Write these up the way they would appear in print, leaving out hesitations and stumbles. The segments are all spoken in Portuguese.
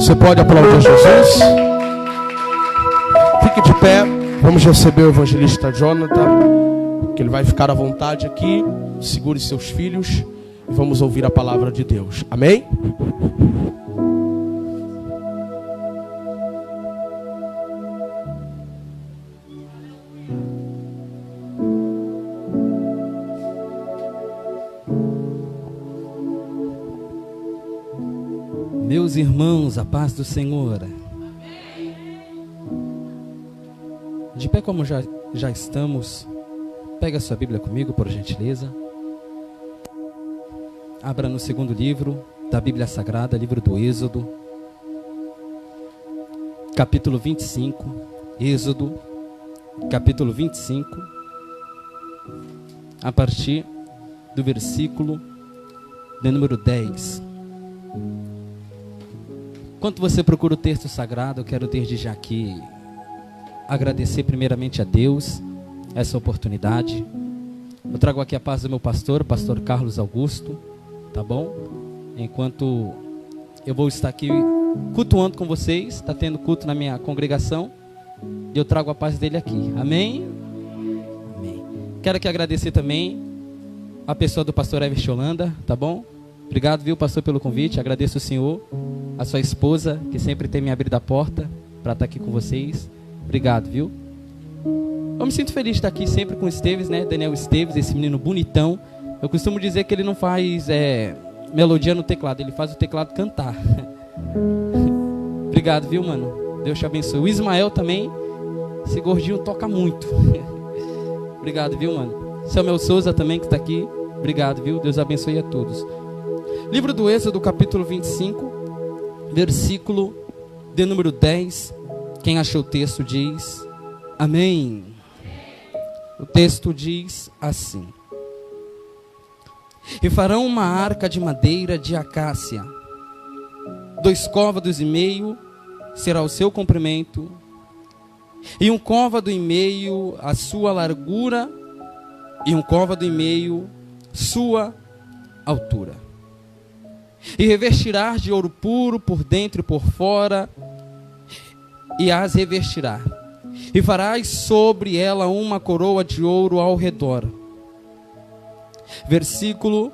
Você pode aplaudir Jesus? Fique de pé. Vamos receber o evangelista Jonathan, que ele vai ficar à vontade aqui. Segure seus filhos e vamos ouvir a palavra de Deus. Amém? Meus irmãos, a paz do Senhor. De pé como já estamos, pega a sua Bíblia comigo, por gentileza. Abra no segundo livro da Bíblia Sagrada, livro do Êxodo, capítulo 25. Êxodo, capítulo 25, a partir do versículo de número 10. Enquanto você procura o texto sagrado, eu quero desde já aqui agradecer primeiramente a Deus essa oportunidade. Eu trago aqui a paz do meu pastor, o pastor Carlos Augusto, tá bom? Enquanto eu vou estar aqui cultuando com vocês, está tendo culto na minha congregação, e eu trago a paz dele aqui, amém? Amém. Quero aqui agradecer também a pessoa do pastor Everton Holanda, tá bom? Obrigado, viu, pastor, pelo convite. Agradeço o senhor, a sua esposa, que sempre tem me abrido a porta para estar aqui com vocês. Obrigado, viu? Eu me sinto feliz de estar aqui sempre com o Esteves, né? Daniel Esteves, esse menino bonitão. Eu costumo dizer que ele não faz melodia no teclado, ele faz o teclado cantar. Obrigado, viu, mano? Deus te abençoe. O Ismael também, esse gordinho toca muito. Obrigado, viu, mano? Samuel Souza também, que está aqui. Obrigado, viu? Deus abençoe a todos. Livro do Êxodo, capítulo 25, versículo de número 10. Quem achou o texto diz amém. O texto diz assim: e farão uma arca de madeira de acácia, 2 côvados e meio será o seu comprimento, e 1 côvado e meio a sua largura, e 1 côvado e meio sua altura. E revestirás de ouro puro por dentro e por fora, e as revestirá. E farás sobre ela uma coroa de ouro ao redor. Versículo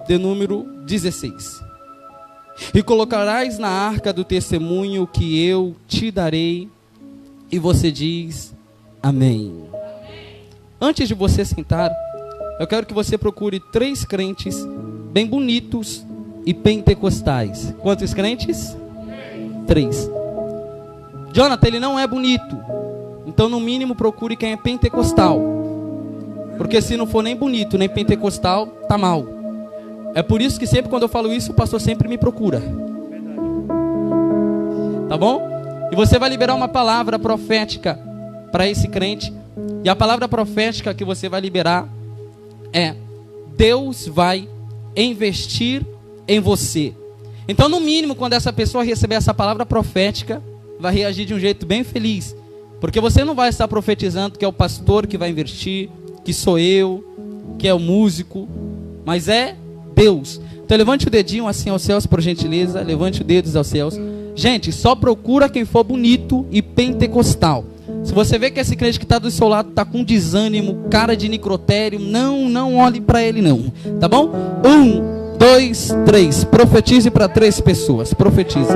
de número 16. E colocarás na arca do testemunho que eu te darei. E você diz amém. Antes de você sentar, eu quero que você procure 3 crentes bem bonitos e pentecostais. Quantos crentes? 3. Jonathan, ele não é bonito, então no mínimo procure quem é pentecostal, porque se não for nem bonito nem pentecostal, tá mal. É por isso que sempre quando eu falo isso, o pastor sempre me procura. Tá bom? E você vai liberar uma palavra profética para esse crente, e a palavra profética que você vai liberar é: Deus vai investir em você. Então no mínimo, quando essa pessoa receber essa palavra profética, vai reagir de um jeito bem feliz, porque você não vai estar profetizando que é o pastor que vai investir, que sou eu, que é o músico, mas é Deus. Então levante o dedinho assim aos céus, por gentileza. Levante o dedo aos céus. Gente, só procura quem for bonito e pentecostal. Se você vê que esse crente que está do seu lado está com desânimo, cara de necrotério, não olhe para ele não, tá bom? 1, 2, 3. Profetize para 3 pessoas. Profetize.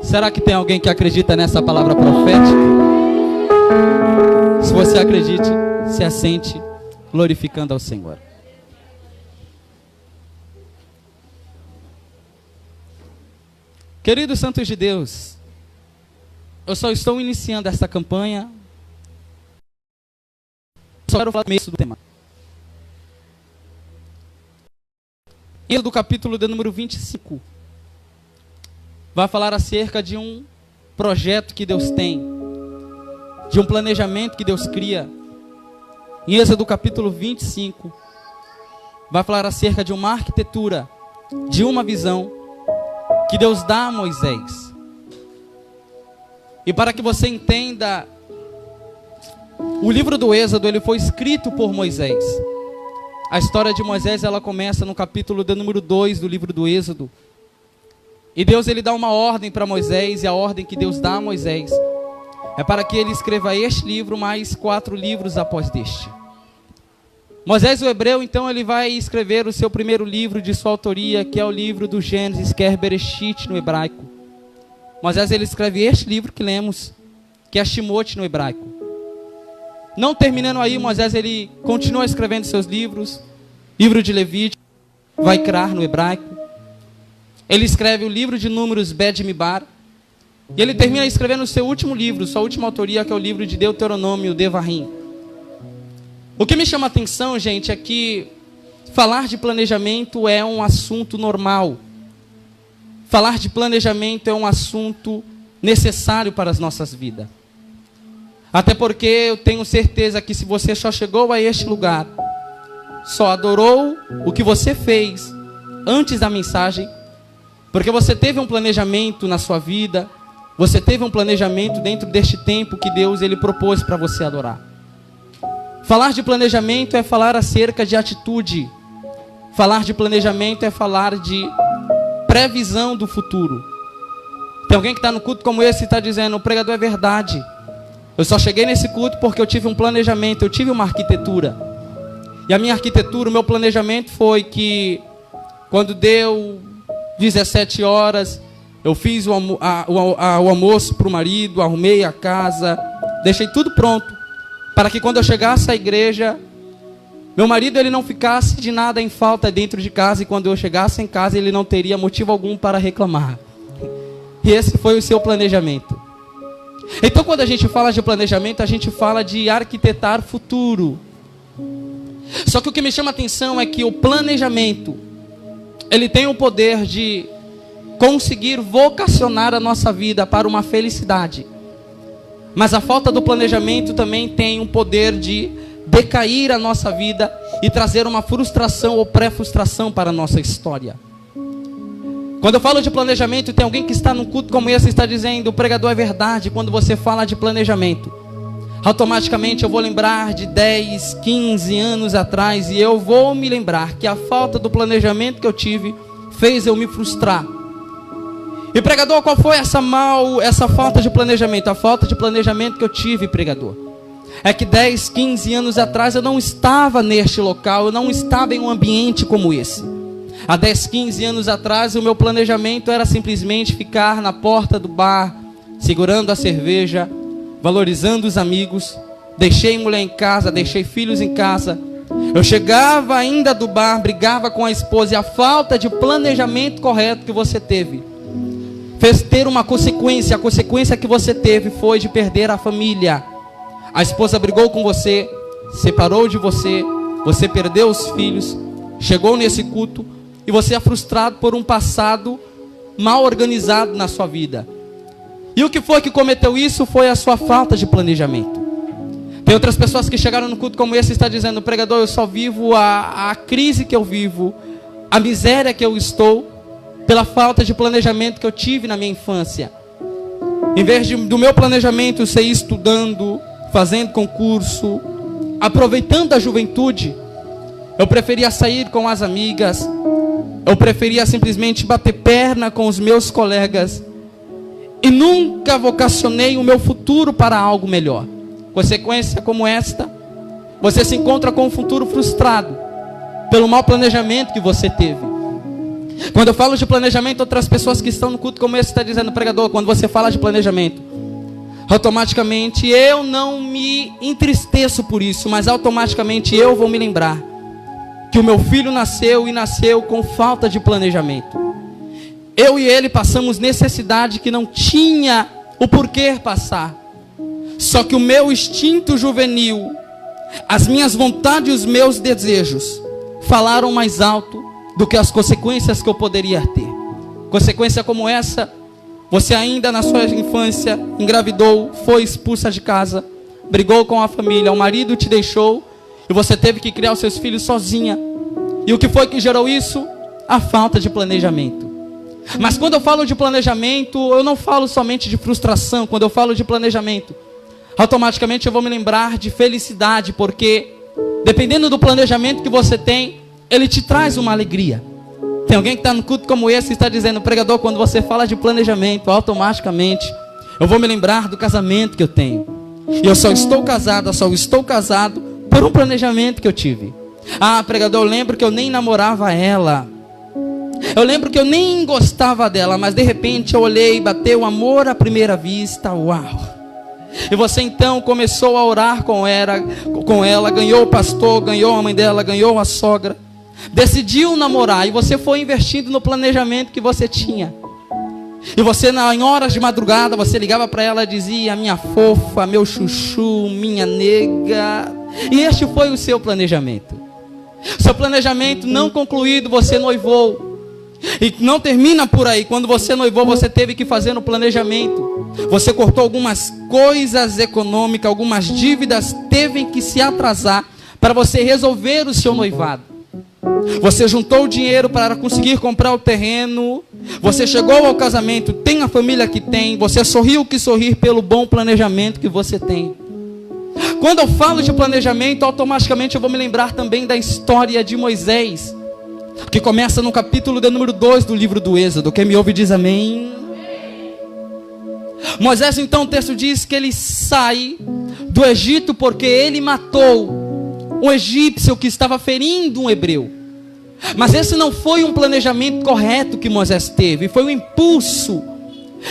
Será que tem alguém que acredita nessa palavra profética? Se você acredite, se assente, glorificando ao Senhor. Queridos santos de Deus, eu só estou iniciando esta campanha. Só quero falar do começo do tema. Do capítulo de número 25. Vai falar acerca de um projeto que Deus tem, de um planejamento que Deus cria. Em Êxodo capítulo 25, vai falar acerca de uma arquitetura, de uma visão que Deus dá a Moisés. E para que você entenda O livro do Êxodo, ele foi escrito por Moisés. A história de Moisés, ela começa no capítulo de número 2 do livro do Êxodo. E Deus, ele dá uma ordem para Moisés, e a ordem que Deus dá a Moisés é para que ele escreva este livro mais 4 livros após deste. Moisés, o hebreu, então, ele vai escrever o seu primeiro livro de sua autoria, que é o livro do Gênesis, que é Bereshit no hebraico. Moisés, ele escreve este livro que lemos, que é Shemot no hebraico. Não terminando aí, Moisés, ele continua escrevendo seus livros, livro de Levítico, Vaikra no hebraico. Ele escreve o livro de Números, Bed-Mibar. E ele termina escrevendo o seu último livro, sua última autoria, que é o livro de Deuteronômio, Devarim. O que me chama a atenção, gente, é que falar de planejamento é um assunto normal. Falar de planejamento é um assunto necessário para as nossas vidas. Até porque eu tenho certeza que se você só chegou a este lugar, só adorou o que você fez antes da mensagem, porque você teve um planejamento na sua vida, você teve um planejamento dentro deste tempo que Deus, ele propôs para você adorar. Falar de planejamento é falar acerca de atitude. Falar de planejamento é falar de previsão do futuro. Tem alguém que está no culto como esse e está dizendo: o pregador, é verdade. Eu só cheguei nesse culto porque eu tive um planejamento, eu tive uma arquitetura. E a minha arquitetura, o meu planejamento foi que quando deu 17 horas, eu fiz o almoço para o marido, arrumei a casa, deixei tudo pronto, para que quando eu chegasse à igreja, meu marido, ele não ficasse de nada em falta dentro de casa, e quando eu chegasse em casa, ele não teria motivo algum para reclamar. E esse foi o seu planejamento. Então, quando a gente fala de planejamento, a gente fala de arquitetar futuro. Só que o que me chama a atenção é que o planejamento, ele tem o poder de conseguir vocacionar a nossa vida para uma felicidade. Mas a falta do planejamento também tem o poder de decair a nossa vida e trazer uma frustração ou pré-frustração para a nossa história. Quando eu falo de planejamento, tem alguém que está num culto como esse e está dizendo: o pregador, é verdade. Quando você fala de planejamento, automaticamente eu vou lembrar de 10, 15 anos atrás, e eu vou me lembrar que a falta do planejamento que eu tive fez eu me frustrar. E pregador, qual foi essa falta de planejamento? A falta de planejamento que eu tive, pregador, é que 10, 15 anos atrás eu não estava neste local, eu não estava em um ambiente como esse. Há 10, 15 anos atrás o meu planejamento era simplesmente ficar na porta do bar, segurando a cerveja, valorizando os amigos. Deixei mulher em casa, deixei filhos em casa. Eu chegava ainda do bar, brigava com a esposa, e a falta de planejamento correto que você teve fez ter uma consequência. A consequência que você teve foi de perder a família. A esposa brigou com você, separou de você, você perdeu os filhos, chegou nesse culto e você é frustrado por um passado mal organizado na sua vida. E o que foi que cometeu isso foi a sua falta de planejamento. Tem outras pessoas que chegaram no culto como esse e estão dizendo: pregador, eu só vivo a crise que eu vivo, a miséria que eu estou, pela falta de planejamento que eu tive na minha infância. Em vez do meu planejamento ser estudando, fazendo concurso, aproveitando a juventude, eu preferia sair com as amigas, eu preferia simplesmente bater perna com os meus colegas, e nunca vocacionei o meu futuro para algo melhor. Consequência como esta, você se encontra com um futuro frustrado pelo mau planejamento que você teve. Quando eu falo de planejamento, outras pessoas que estão no culto como esse estão dizendo: pregador, quando você fala de planejamento, automaticamente eu não me entristeço por isso, mas automaticamente eu vou me lembrar que o meu filho nasceu, e nasceu com falta de planejamento. Eu e ele passamos necessidade que não tinha o porquê passar. Só que o meu instinto juvenil, as minhas vontades e os meus desejos falaram mais alto do que as consequências que eu poderia ter. Consequência como essa: você ainda na sua infância engravidou, foi expulsa de casa, brigou com a família, o marido te deixou e você teve que criar os seus filhos sozinha. E o que foi que gerou isso? A falta de planejamento. Mas quando eu falo de planejamento, eu não falo somente de frustração. Quando eu falo de planejamento, automaticamente eu vou me lembrar de felicidade, porque dependendo do planejamento que você tem, ele te traz uma alegria. Tem alguém que está no culto como esse e está dizendo: pregador, quando você fala de planejamento, automaticamente eu vou me lembrar do casamento que eu tenho. E eu só estou casado por um planejamento que eu tive. Ah, pregador, eu lembro que eu nem namorava ela. Eu lembro que eu nem gostava dela, mas de repente eu olhei e bateu amor à primeira vista. Uau! E você então começou a orar com ela, ganhou o pastor, ganhou a mãe dela, ganhou a sogra. Decidiu namorar e você foi investindo no planejamento que você tinha. E você, em horas de madrugada, você ligava para ela e dizia: minha fofa, meu chuchu, minha nega. E este foi o seu planejamento. Seu planejamento não concluído, você noivou. E não termina por aí. Quando você noivou, você teve que fazer no planejamento. Você cortou algumas coisas econômicas, algumas dívidas teve que se atrasar para você resolver o seu noivado. Você juntou o dinheiro para conseguir comprar o terreno. Você chegou ao casamento, tem a família que tem. Você sorriu que sorrir pelo bom planejamento que você tem. Quando eu falo de planejamento, automaticamente eu vou me lembrar também da história de Moisés, que começa no capítulo de número 2 do livro do Êxodo. Quem me ouve diz amém. Moisés, então, o texto diz que ele sai do Egito porque ele matou um egípcio que estava ferindo um hebreu. Mas esse não foi um planejamento correto que Moisés teve, foi um impulso.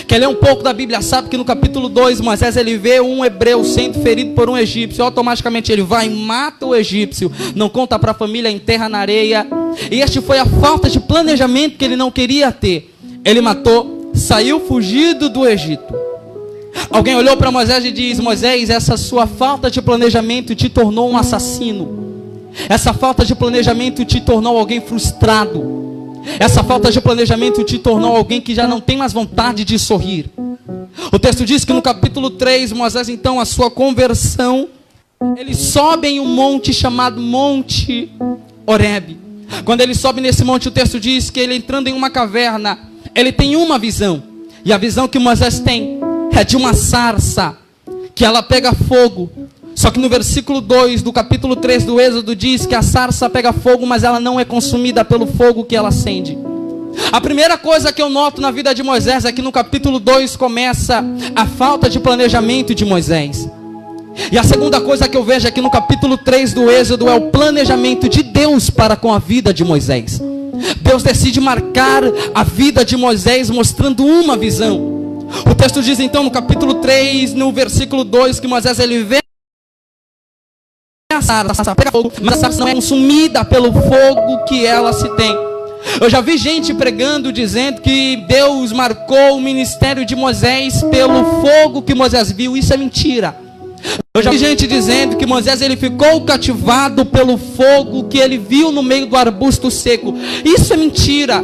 Quem lê um pouco da Bíblia sabe que no capítulo 2, Moisés ele vê um hebreu sendo ferido por um egípcio. Automaticamente ele vai e mata o egípcio, não conta para a família, enterra na areia. E este foi a falta de planejamento que ele não queria ter. Ele matou, saiu fugido do Egito. Alguém olhou para Moisés e diz: Moisés, essa sua falta de planejamento te tornou um assassino. Essa falta de planejamento te tornou alguém frustrado. Essa falta de planejamento te tornou alguém que já não tem mais vontade de sorrir. O texto diz que no capítulo 3, Moisés, então, a sua conversão, ele sobe em um monte chamado Monte Horebe. Quando ele sobe nesse monte, o texto diz que ele, entrando em uma caverna, ele tem uma visão. E a visão que Moisés tem é de uma sarça, que ela pega fogo. Só que no versículo 2 do capítulo 3 do Êxodo diz que a sarça pega fogo, mas ela não é consumida pelo fogo que ela acende. A primeira coisa que eu noto na vida de Moisés é que no capítulo 2 começa a falta de planejamento de Moisés. E a segunda coisa que eu vejo aqui no capítulo 3 do Êxodo é o planejamento de Deus para com a vida de Moisés. Deus decide marcar a vida de Moisés mostrando uma visão. O texto diz então no capítulo 3, no versículo 2, que Moisés ele vê a sarça pega fogo, mas a sarça não é consumida pelo fogo que ela se tem. Eu já vi gente pregando dizendo que Deus marcou o ministério de Moisés pelo fogo que Moisés viu. Isso é mentira. Eu já vi gente dizendo que Moisés ele ficou cativado pelo fogo que ele viu no meio do arbusto seco. Isso é mentira.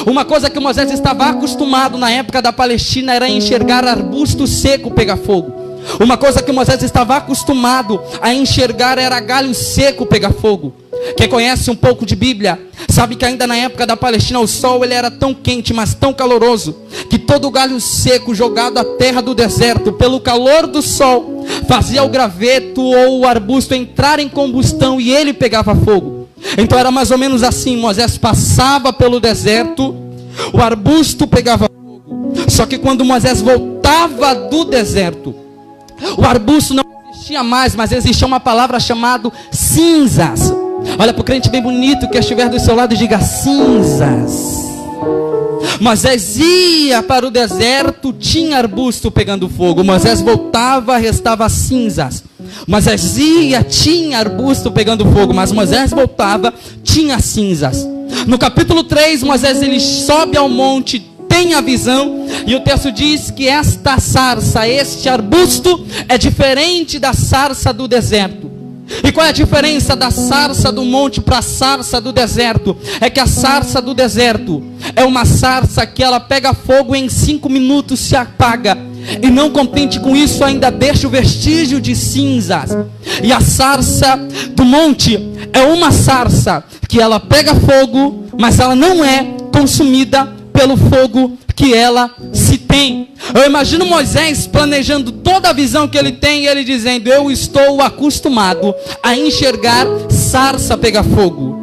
Uma coisa que Moisés estava acostumado na época da Palestina era enxergar arbusto seco pegar fogo. Uma coisa que Moisés estava acostumado a enxergar era galho seco pegar fogo. Quem conhece um pouco de Bíblia sabe que ainda na época da Palestina o sol ele era tão quente, mas tão caloroso, que todo galho seco jogado à terra do deserto pelo calor do sol fazia o graveto ou o arbusto entrar em combustão e ele pegava fogo. Então era mais ou menos assim: Moisés passava pelo deserto, o arbusto pegava fogo. Só que quando Moisés voltava do deserto, o arbusto não existia mais, mas existia uma palavra chamada cinzas. Olha para o crente bem bonito que estiver do seu lado e diga: cinzas. Moisés ia para o deserto, tinha arbusto pegando fogo. Moisés voltava, restava cinzas. Moisés ia, tinha arbusto pegando fogo, mas Moisés voltava, tinha cinzas. No capítulo 3, Moisés ele sobe ao monte, tem a visão, e o texto diz que esta sarça, este arbusto, é diferente da sarça do deserto. E qual é a diferença da sarça do monte para a sarça do deserto? É que a sarça do deserto é uma sarça que ela pega fogo e em 5 minutos se apaga. E não contente com isso, ainda deixa o vestígio de cinzas. E a sarça do monte é uma sarça que ela pega fogo, mas ela não é consumida pelo fogo que ela se tem. Eu imagino Moisés planejando toda a visão que ele tem, e ele dizendo: eu estou acostumado a enxergar sarça pegar fogo.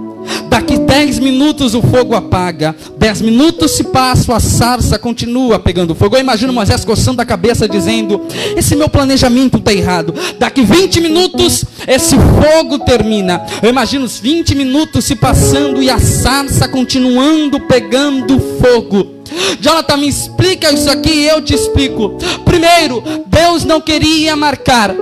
Daqui 10 minutos o fogo apaga, 10 minutos se passam, a sarça continua pegando fogo. Eu imagino Moisés coçando a cabeça dizendo: esse meu planejamento está errado. Daqui 20 minutos esse fogo termina. Eu imagino os 20 minutos se passando e a sarça continuando pegando fogo. Jonathan, me explica isso aqui e eu te explico. Primeiro, Deus não queria marcar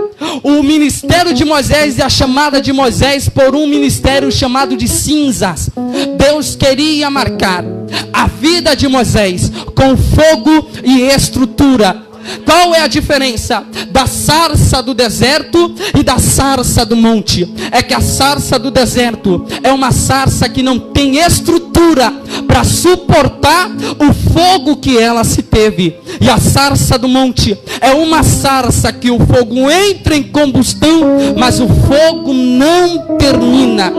o ministério de Moisés e a chamada de Moisés por um ministério chamado de cinzas. Deus queria marcar a vida de Moisés com fogo e estrutura. Qual é a diferença da sarça do deserto e da sarça do monte? É que a sarça do deserto é uma sarça que não tem estrutura para suportar o fogo que ela se teve. E a sarça do monte é uma sarça que o fogo entra em combustão, mas o fogo não termina.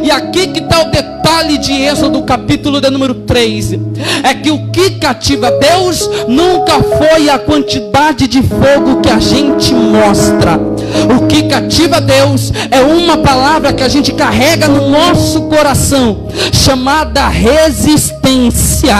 E aqui que está o detalhe de Êxodo capítulo de número 3. É que o que cativa Deus nunca foi a quantidade de fogo que a gente mostra. O que cativa Deus é uma palavra que a gente carrega no nosso coração, chamada resistência.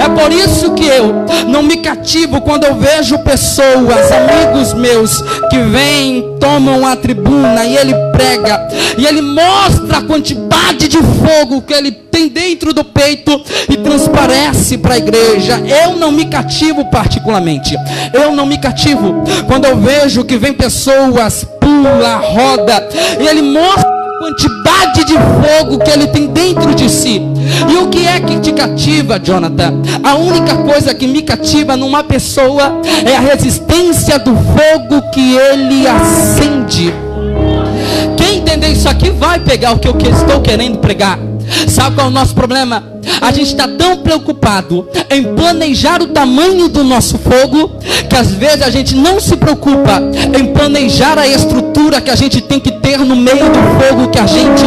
É por isso que eu não me cativo quando eu vejo pessoas, amigos meus, que vêm, tomam a tribuna e ele prega, e ele mostra a quantidade de fogo que ele tem dentro do peito e transparece para a igreja. Eu não me cativo particularmente. Eu não me cativo quando eu vejo que vem pessoas, pula, roda, e ele mostra a quantidade de fogo que ele tem dentro de si. E o que é que te cativa, Jonathan? A única coisa que me cativa numa pessoa é a resistência do fogo que ele acende. Quem entender isso aqui vai pegar o que eu estou querendo pregar. Sabe qual é o nosso problema? A gente está tão preocupado em planejar o tamanho do nosso fogo, que às vezes a gente não se preocupa em planejar a estrutura que a gente tem que ter no meio do fogo que a gente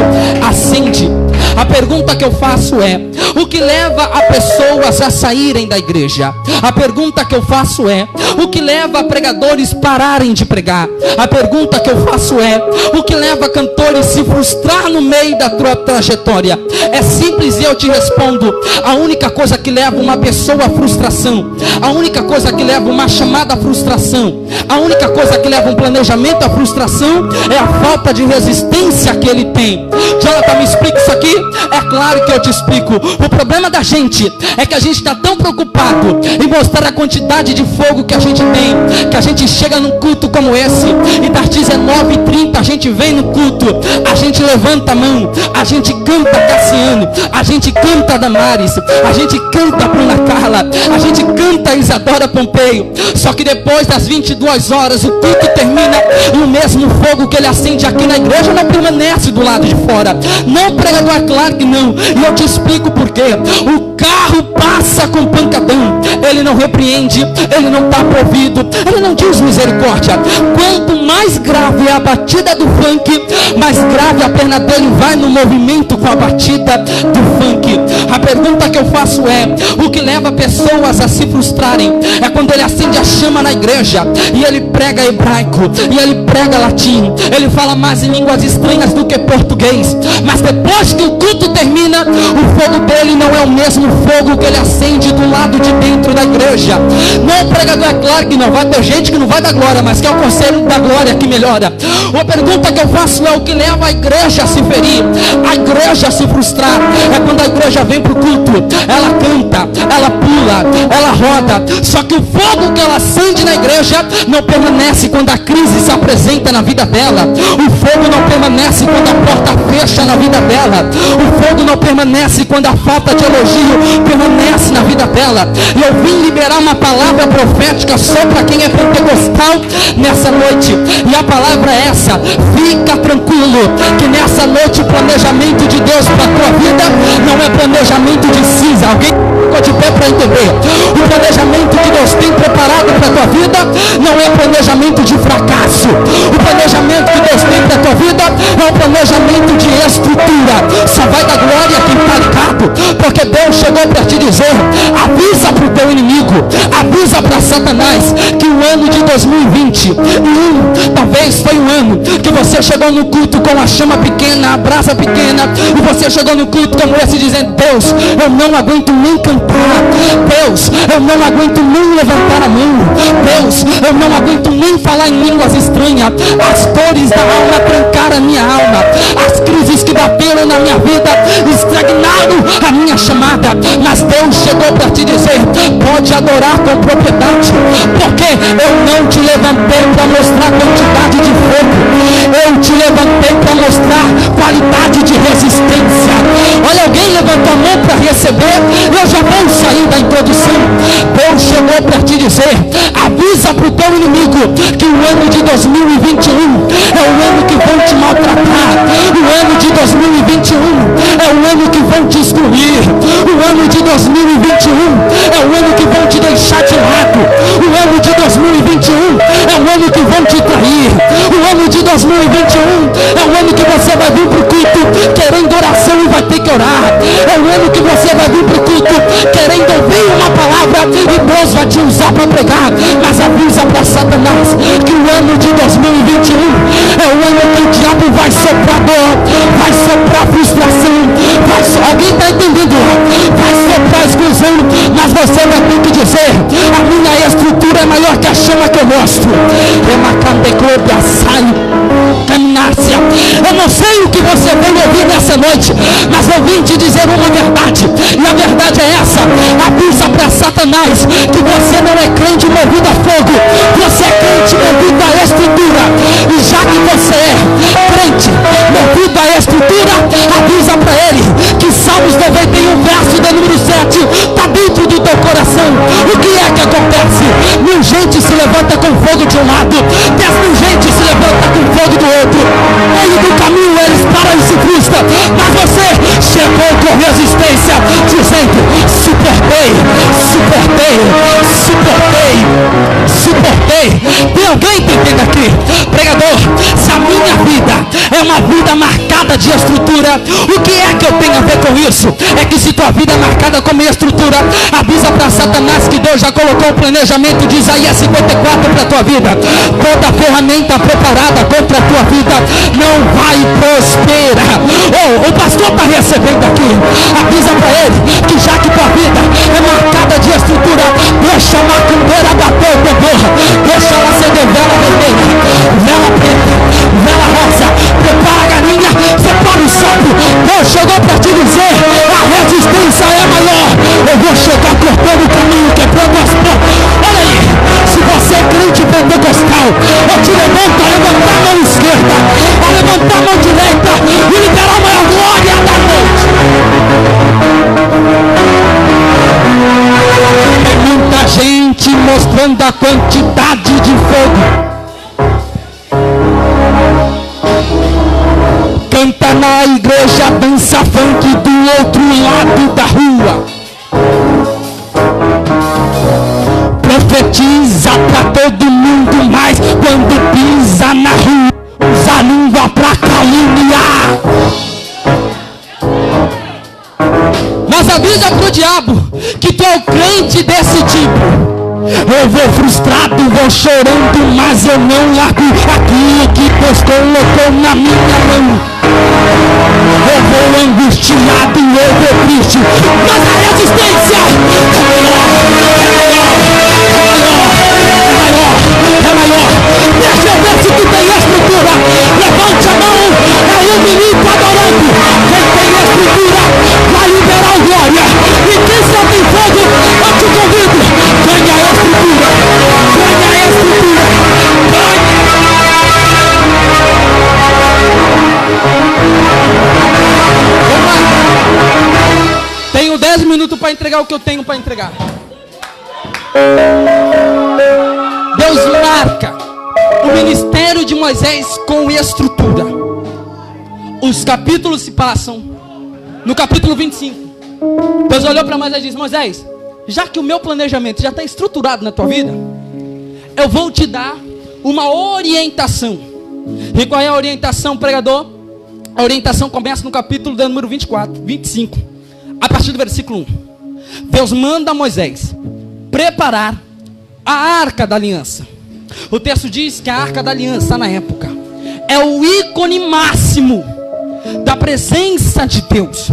acende. A pergunta que eu faço é: o que leva a pessoas a saírem da igreja? A pergunta que eu faço é: o que leva a pregadores pararem de pregar? A pergunta que eu faço é: o que leva cantores a se frustrar no meio da tua trajetória? É simples e eu te respondo: a única coisa que leva uma pessoa à frustração, a única coisa que leva uma chamada à frustração, a única coisa que leva um planejamento à frustração é a falta de resistência que ele tem. Jonathan, me explica isso aqui? É claro que eu te explico. O problema da gente é que a gente está tão preocupado em mostrar a quantidade de fogo que a gente tem, que a gente chega num culto como esse e das 19h30 a gente vem no culto, a gente levanta a mão, a gente canta Cassiano, a gente canta Damares, a gente canta Bruna Carla, a gente canta Isadora Pompeio. Só que depois das 22 horas o culto termina e o mesmo fogo que ele acende aqui na igreja não permanece do lado de fora. Não, pregador, é claro que não. E eu te explico por quê. O carro passa com pancadão, ele não repreende, ele não tapa ouvido, ele não diz misericórdia. Quanto mais grave é a batida do funk, mais grave a perna dele vai no movimento com a batida do funk. A pergunta que eu faço é: o que leva pessoas a se frustrarem é quando ele acende a chama na igreja e ele prega hebraico, e ele prega latim, ele fala mais em línguas estranhas do que português, mas depois que o culto termina, o fogo dele não é o mesmo fogo que ele acende do lado de dentro da igreja. Não, pregador, é claro que não vai ter gente que não vai dar glória, mas que é o conselho da glória que melhora. A pergunta que eu faço é: o que leva a igreja a se ferir, a igreja a se frustrar, é quando a igreja vem para o culto, ela canta, ela pula, ela roda, só que o fogo que ela acende na igreja não permanece quando a crise se apresenta na vida dela. O fogo não permanece quando a porta fecha na vida dela. O fogo não permanece quando a falta de elogio permanece na vida dela. E eu vim liberar uma palavra profética só para quem é pentecostal nessa noite. E a palavra é essa: fica tranquilo que nessa noite o planejamento de Deus para a tua vida não é planejamento de cinza. Alguém ficou de pé para entender? O planejamento que Deus tem preparado para a tua vida não é planejamento de fracasso. O planejamento que Deus tem para a tua vida é um planejamento de estrutura. Só vai dar glória quem está ligado, porque Deus chegou para te dizer: avisa para o teu inimigo, inimigo. Avisa para Satanás que o ano de 2021 talvez foi um ano que você chegou no culto com a chama pequena, a brasa pequena, e você chegou no culto como esse dizendo: Deus, eu não aguento nem cantar, Deus, eu não aguento nem levantar a mão, Deus, eu não aguento nem falar em línguas estranhas. As dores da alma trancaram a minha alma, as crises que bateram na minha vida estagnaram a minha chamada. Mas Deus chegou para te dizer: pode adorar com propriedade, porque eu não te levantei para mostrar quantidade de fogo, eu te levantei para mostrar qualidade de resistência. Olha, alguém levantou a mão para receber? Eu já vou sair da introdução. Deus chegou para te dizer: avisa para o teu inimigo que o ano de 2021 é o ano que vão te maltratar, o ano de 2021 é o ano que vão te excluir, o ano de 2021 é o ano que vão te deixar de lado, o ano de 2021 é o ano que vão te trair, o ano de 2021 é o ano que você vai vir para o culto querendo oração e vai ter que orar, é o ano que você vai vir para o culto querendo ouvir uma palavra e Deus vai te usar para pregar. Mas avisa para Satanás que o ano de 2021 é o ano que o diabo vai soprar dor, vai soprar frustração, alguém está entendendo? Vai soprar exclusão, mas você vai ter que dizer: a minha estrutura é maior que a chama que eu mostro. Eu não sei o que você veio ouvir nessa noite, mas eu vim te dizer uma verdade, e a verdade é essa: avisa para Satanás que você não é crente movido a fogo, você é crente movido à estrutura. E já que você é crente movido à estrutura, avisa para ele que Salmos 91 verso de número 7 está dentro do teu coração. O que é que acontece? 1000 gente se levanta com fogo de um lado, 10.000 gente se levanta com fogo do outro. No meio do caminho eles param e se frustram, mas você chegou com resistência, dizendo: suportei, suportei, suportei, suportei. Tem alguém entendendo aqui? Pregador, se a minha vida é uma vida marcada de estrutura, o que é que eu tenho a ver com isso? É que se tua vida é marcada como estrutura, avisa para Satanás que Deus já colocou o planejamento de Isaías 54 para a tua vida. Toda ferramenta preparada contra a tua vida não vai prosperar. O pastor está recebendo aqui. Avisa para ele que já que tua vida é marcada de estrutura, deixa a macumbeira bater o teu, deixa ela acender vela vermelha, vela preta, vela rosa, prepara a galinha, separa o sapo. Deus chegou para te dizer: a resistência é maior. Eu vou chegar cortando o caminho, quebrando as portas. Olha aí, se você é crente pentecostal, eu te levanto a levantar a mão esquerda, a levantar a mão direita e liberar a maior glória da noite. Tem muita gente mostrando a quantidade de fogo. Canta na igreja, dança funk do outro lado da rua. Profetiza pra todo mundo, mas quando pisa na rua, usa a língua pra caluniar. Mas avisa pro diabo que tu é o crente desse tipo. Eu vou frustrado, vou chorando, mas eu não largo aquilo que Deus colocou na minha mão. Eu vou angustiado, eu vou triste, mas a resistência é maior. Deixa eu ver se tu tem estrutura. Levante a mão, é o menino adorando. Quem tem estrutura vai liberar a glória. E quem só tem fogo, eu te convido: ganha a estrutura, ganha a estrutura, Vamos lá. Tenho 10 minutos para entregar o que eu tenho para entregar. Deus marca o ministério de Moisés com estrutura. Os capítulos se passam. No capítulo 25, Deus olhou para Moisés e disse: Moisés, já que o meu planejamento já está estruturado na tua vida, eu vou te dar uma orientação. E qual é a orientação, pregador? A orientação começa no capítulo de número 25, a partir do versículo 1. Deus manda a Moisés preparar a Arca da Aliança. O texto diz que a Arca da Aliança, na época, é o ícone máximo da presença de Deus.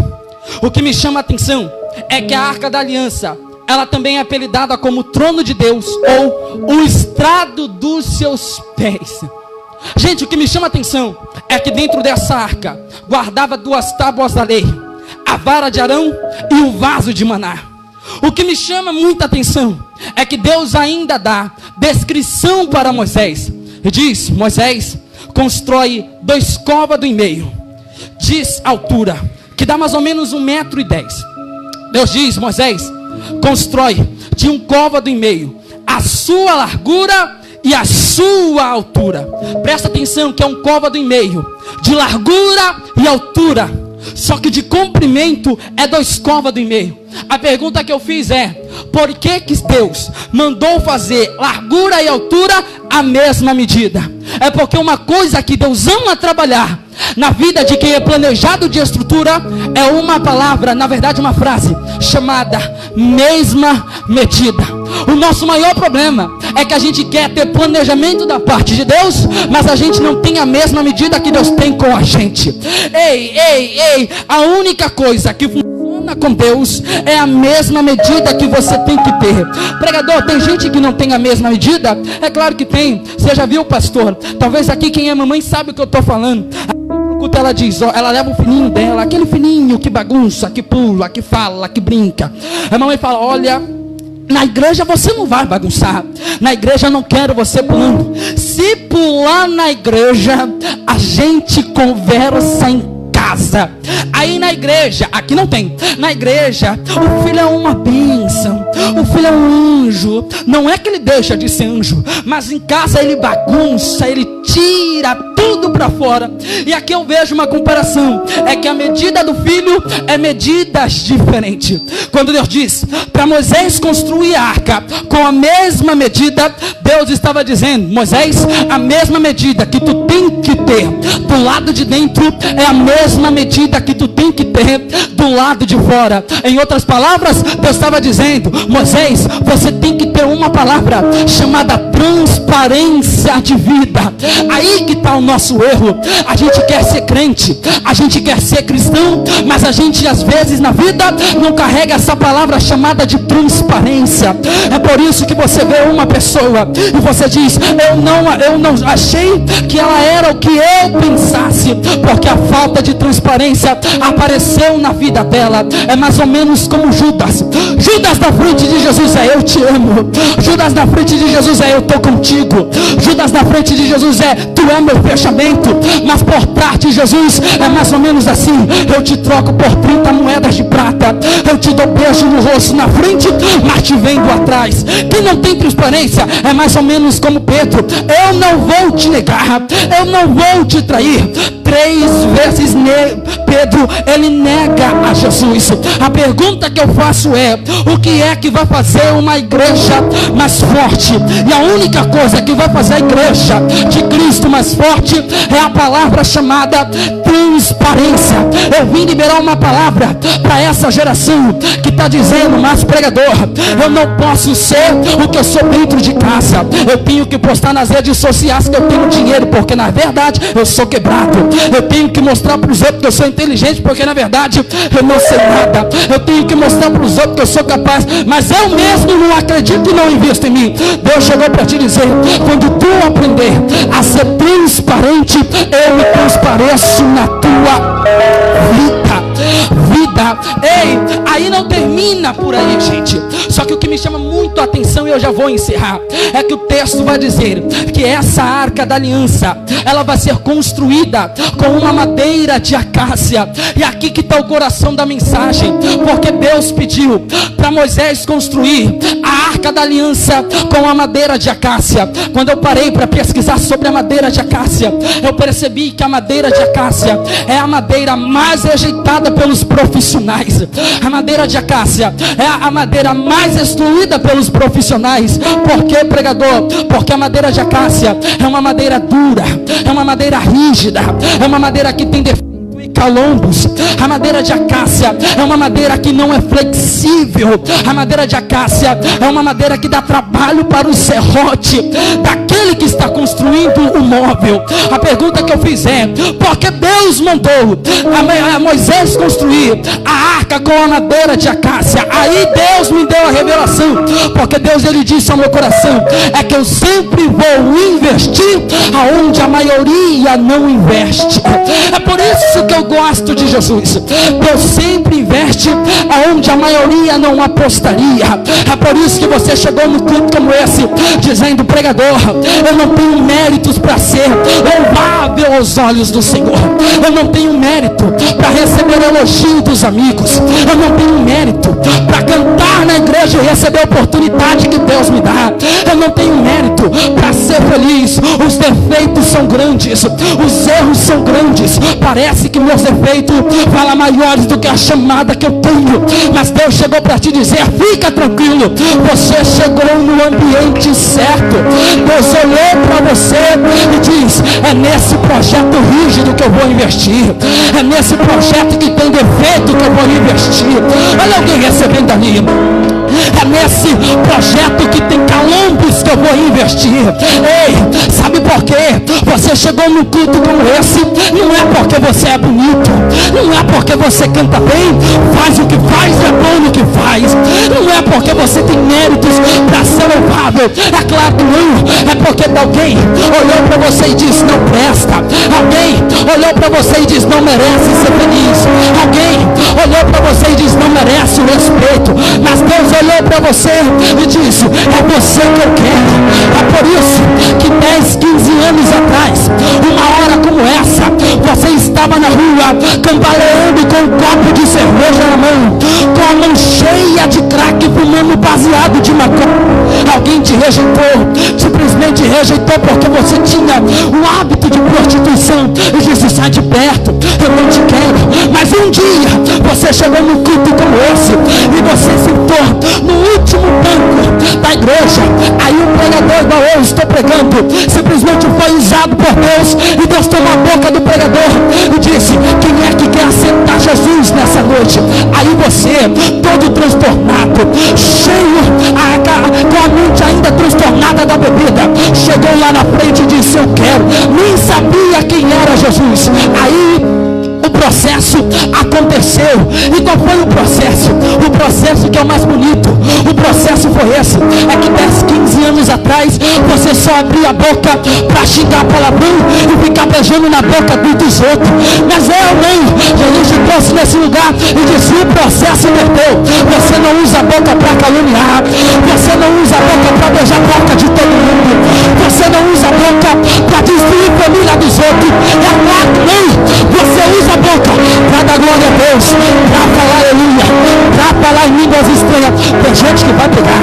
O que me chama a atenção é que a Arca da Aliança, ela também é apelidada como o trono de Deus, ou o estrado dos seus pés. Gente, o que me chama a atenção é que dentro dessa arca guardava 2 tábuas da lei, a vara de Arão e o vaso de maná. O que me chama muita atenção é que Deus ainda dá descrição para Moisés. E diz: Moisés, constrói 2 côvados e meio, diz altura, que dá mais ou menos 1,10 m. Deus diz: Moisés, constrói de 1 côvado e meio a sua largura e a sua altura. Presta atenção que é 1 côvado e meio de largura e altura, só que de comprimento é 2 côvados e meio. A pergunta que eu fiz é: por que Deus mandou fazer largura e altura a mesma medida? É porque uma coisa que Deus ama trabalhar na vida de quem é planejado de estrutura é uma palavra, na verdade uma frase, chamada mesma medida. O nosso maior problema é que a gente quer ter planejamento da parte de Deus, mas a gente não tem a mesma medida que Deus tem com a gente. Ei, a única coisa que funciona com Deus é a mesma medida que você tem que ter. Pregador, tem gente que não tem a mesma medida? É claro que tem. Você já viu, pastor? Talvez aqui quem é mamãe sabe o que eu estou falando. Ela diz, ó, ela leva o filhinho dela, aquele filhinho que bagunça, que pula, que fala, que brinca. A mamãe fala: olha, na igreja você não vai bagunçar, na igreja eu não quero você pulando. Se pular na igreja, a gente conversa em casa. Aí na igreja, aqui não tem. Na igreja, o filho é uma bênção, o filho é um anjo. Não é que ele deixa de ser anjo, mas em casa ele bagunça, ele tira tudo para fora. E aqui eu vejo uma comparação, é que a medida do filho é medidas diferentes. Quando Deus diz para Moisés construir a arca com a mesma medida, Deus estava dizendo: Moisés, a mesma medida que tu tem que ter do lado de dentro é a mesma medida que tu tem que ter do lado de fora. Em outras palavras, Deus estava dizendo: Moisés, você tem que ter uma palavra chamada transparência de vida. Aí que está o nosso erro. A gente quer ser crente, a gente quer ser cristão, mas a gente às vezes na vida não carrega essa palavra chamada de transparência. É por isso que você vê uma pessoa e você diz: eu não achei que ela era o que eu pensasse, porque a falta de transparência apareceu na vida dela. É mais ou menos como Judas na frente de Jesus é: eu te amo. Judas na frente de Jesus é: eu estou contigo. Judas na frente de Jesus é: tu é meu fechamento. Mas por trás de Jesus é mais ou menos assim: eu te troco por 30 moedas de prata, eu te dou beijo no rosto na frente, mas te vendo atrás. Quem não tem transparência é mais ou menos como Pedro: eu não vou te negar, eu não vou te trair. 3 vezes Pedro, ele nega a Jesus. A pergunta que eu faço é: o que é que vai fazer uma igreja mais forte? E a única coisa que vai fazer a igreja de Cristo mais forte é a palavra chamada transparência. Eu vim liberar uma palavra para essa geração que está dizendo: mas pregador, eu não posso ser o que eu sou dentro de casa, eu tenho que postar nas redes sociais que eu tenho dinheiro, porque na verdade eu sou quebrado. Eu tenho que mostrar para os outros que eu sou inteligente, porque na verdade eu não sei nada. Eu tenho que mostrar para os outros que eu sou capaz, mas eu mesmo não acredito e não invisto em mim. Deus chegou para te dizer: quando tu aprender a ser transparente, eu me transpareço na tua vida. Ei, aí não termina por aí, gente. Só que o que me chama muito a atenção, e eu já vou encerrar, é que o texto vai dizer que essa arca da aliança, ela vai ser construída com uma madeira de acácia. E aqui que está o coração da mensagem, porque Deus pediu para Moisés construir a arca da aliança com a madeira de acácia. Quando eu parei para pesquisar sobre a madeira de acácia, eu percebi que a madeira de acácia é a madeira mais rejeitada pelos profissionais. A madeira de acácia é a madeira mais excluída pelos profissionais. Por que, pregador? Porque a madeira de acácia é uma madeira dura, é uma madeira rígida, é uma madeira que tem defeito. calombos. A madeira de acácia é uma madeira que não é flexível. A madeira de acácia é uma madeira que dá trabalho para o serrote daquele que está construindo o móvel. A pergunta que eu fiz é: por que Deus mandou a Moisés construir a arca com a madeira de acácia? Aí Deus me deu a revelação, porque Deus, ele disse ao meu coração: é que eu sempre vou investir aonde a maioria não investe. É por isso que eu gosto de Jesus. Deus sempre investe aonde a maioria não apostaria. É por isso que você chegou no culto como esse dizendo: pregador, eu não tenho méritos para ser louvável aos olhos do Senhor. Eu não tenho mérito para receber elogio dos amigos. Eu não tenho mérito para cantar na igreja e receber a oportunidade que Deus me dá. Eu não tenho mérito para ser feliz. Os defeitos são grandes, os erros são grandes. Parece que meus defeitos falam maiores do que a chamada que eu tenho. Mas Deus chegou para te dizer: fica tranquilo, você chegou no ambiente certo. Deus olhou para você e diz: é nesse projeto rígido que eu vou investir. É nesse projeto que tem defeito que eu vou investir. Olha alguém recebendo ali. É nesse projeto que tem calombos que eu vou investir. Ei, sabe por quê? Você chegou num culto como esse, não é porque você é bonito, não é porque você canta bem, faz o que faz, é bom no que faz, não é porque você tem méritos para ser louvável. É claro que não. É porque alguém olhou para você e disse: não presta. Alguém olhou para você e disse: não merece ser feliz. Alguém olhou para você e disse: não merece o respeito. Mas Deus olhou para você e disse: é você que eu quero. É por isso que 10, 15 anos atrás, uma hora como essa, você estava na rua cambaleando com um copo de cerveja na mão, com a mão cheia de crack, fumando baseado de maconha. Alguém te rejeitou, simplesmente rejeitou porque você tinha o hábito de prostituição e disse: sai de perto, eu não te quero. Mas um dia você chegou num culto como esse e você sentou no último banco da igreja. Aí o pregador, igual eu estou pregando, simplesmente foi usado por Deus, e Deus tomou a boca do pregador e disse: quem é que quer aceitar Jesus nessa noite? Aí você, todo transtornado, cheio, com a mente ainda transtornada da bebida, chegou lá na frente e disse: eu quero. Nem sabia quem era Jesus. Aí o processo aconteceu. E qual foi o processo? O processo que é o mais bonito. O processo foi esse: é que 10, 15 anos atrás você só abria a boca para xingar palavrão e ficar beijando na boca dos outros. Mas eu não. Jesus te trouxe nesse lugar e disse: o processo inverteu. Você não usa a boca para caluniar. Você não usa a boca para beijar a boca de todo mundo. Você não usa a boca para destruir a família dos outros. É claro que não. Você usa a boca para dar glória a Deus, para falar aleluia, para falar em línguas estranhas. Tem gente que vai pegar,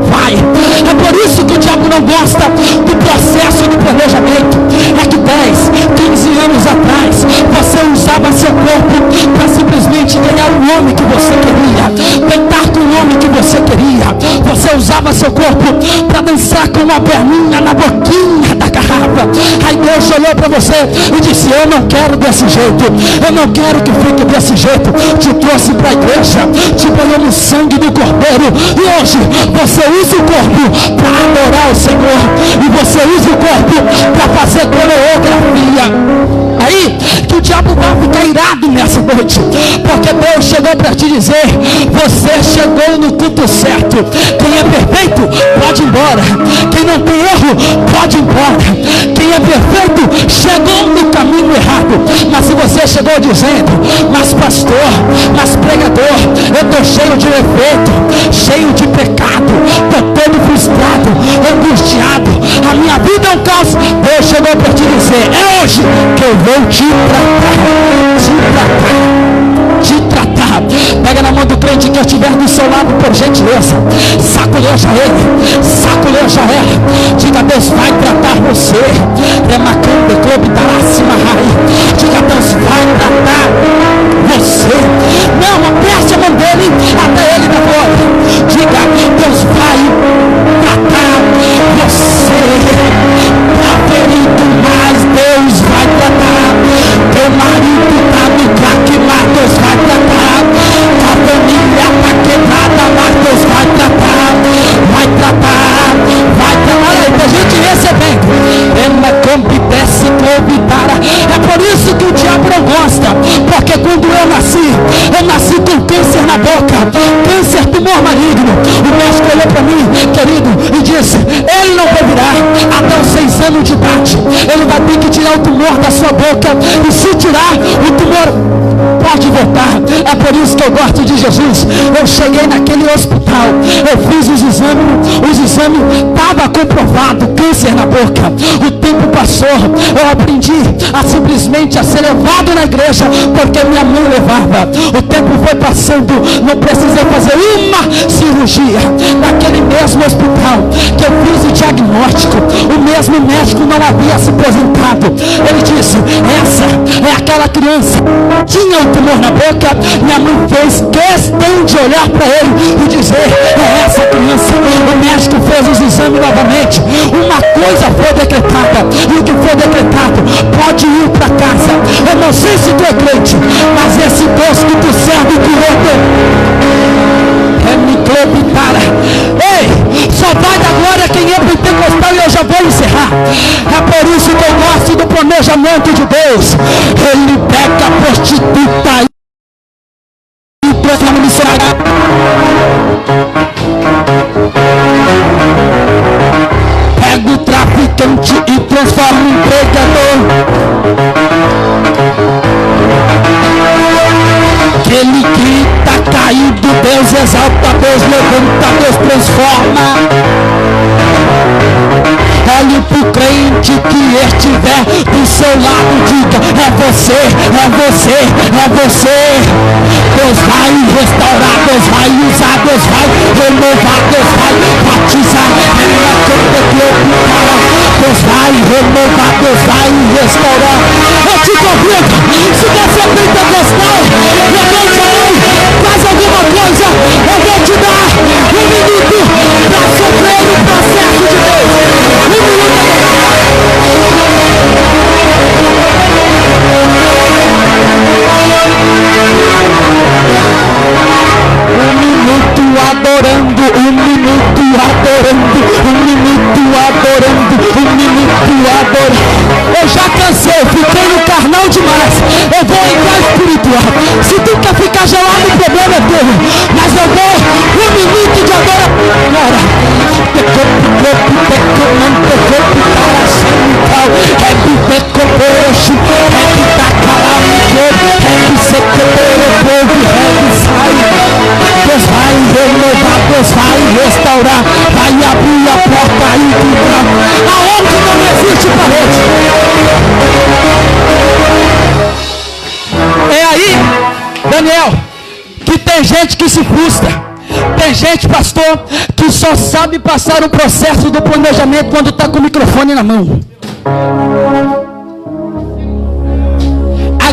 vai. É por isso que o diabo não gosta do processo de planejamento. É que 10, 15 anos atrás você usava seu corpo para simplesmente ganhar o nome que você queria, deitar com o nome que você queria. Você usava seu corpo para dançar com uma perninha na boquinha da garrafa. Aí Deus olhou para você e disse: eu não quero desse jeito, eu não quero que fique desse jeito. Te trouxe para a igreja, te banhou no sangue do Cordeiro, e hoje você usa o corpo para adorar o Senhor, e você usa o corpo para fazer coreografia. Aí que o diabo vai ficar irado nessa noite, porque Deus chegou para te dizer: você chegou no culto certo. Quem é perfeito pode ir embora, quem não tem erro pode ir embora. Quem é perfeito chegou no caminho errado. Mas se você chegou dizendo: mas pastor, mas pregador, eu estou cheio de defeito, cheio de pecado, estou todo frustrado, angustiado, a minha vida é um caos, Deus chegou para te dizer: é hoje que eu vou te tratar. Pega na mão do crente que estiver do seu lado, por gentileza, saculeja ele, saculeja ela. Diga: Deus vai tratar você. É macambe, clube, tarássima, rai. Diga: Deus vai tratar você. Não, aperte a mão dele até ele na glória. Diga: Deus vai tratar você. Tá ferido, mas Deus vai tratar. Teu marido está olhou para mim, querido, e disse: ele não vai virar até os 6 anos de idade. Ele vai ter que tirar o tumor da sua boca, e se tirar o tumor, pode voltar. É por isso que eu gosto de Jesus. Eu cheguei naquele hospital, eu fiz os exames estava comprovado câncer na boca. O tempo passou, eu aprendi a simplesmente a ser levado na igreja, porque minha mãe levava. O tempo foi passando, não precisei fazer uma cirurgia. Naquele mesmo hospital que eu fiz o diagnóstico, o mesmo médico não havia se aposentado. Ele disse: essa é aquela criança, tinha um tumor na boca. Minha mãe fez questão de olhar para ele e dizer: é essa criança. O médico fez os exames novamente, uma coisa foi decretada, e o que foi decretado pode ir para casa. Eu não sei se tu é crente, mas esse Deus que tu serve curou-te. É microbitária. Ei, só vai da glória quem é pentecostal, e eu já vou encerrar. É por isso que eu gosto do planejamento de Deus. Ele pega a prostituta e transforma no sagrado. Pega o traficante e transforma em pregador. Aquele que está caído, Deus exalta, Deus levanta, Deus transforma. Olhe para o crente que estiver do seu lado, diga: é você, é você, é você. Deus vai restaurar, Deus vai usar, Deus vai renovar, Deus vai batizar. Deus vai renovar, Deus vai restaurar. Eu te convido, se você é pentecostal, levante aí, faz alguma coisa. Eu vou te dar 1 minuto para sofrer o processo de Deus. 1 minuto adorando, 1 minuto adorando, 1 minuto adorando, 1 minuto adorando. Eu já cansei, fiquei no carnal demais. Eu vou entrar espiritual. Se tu quer ficar gelado, o problema é teu. Mas eu vou 1 minuto de adoração. Deus vai renovar, Deus vai restaurar, vai abrir a porta e entrar aonde não existe parede. É aí, Daniel, que tem gente que se frustra. Tem gente, pastor, que só sabe passar o processo do planejamento quando está com o microfone na mão.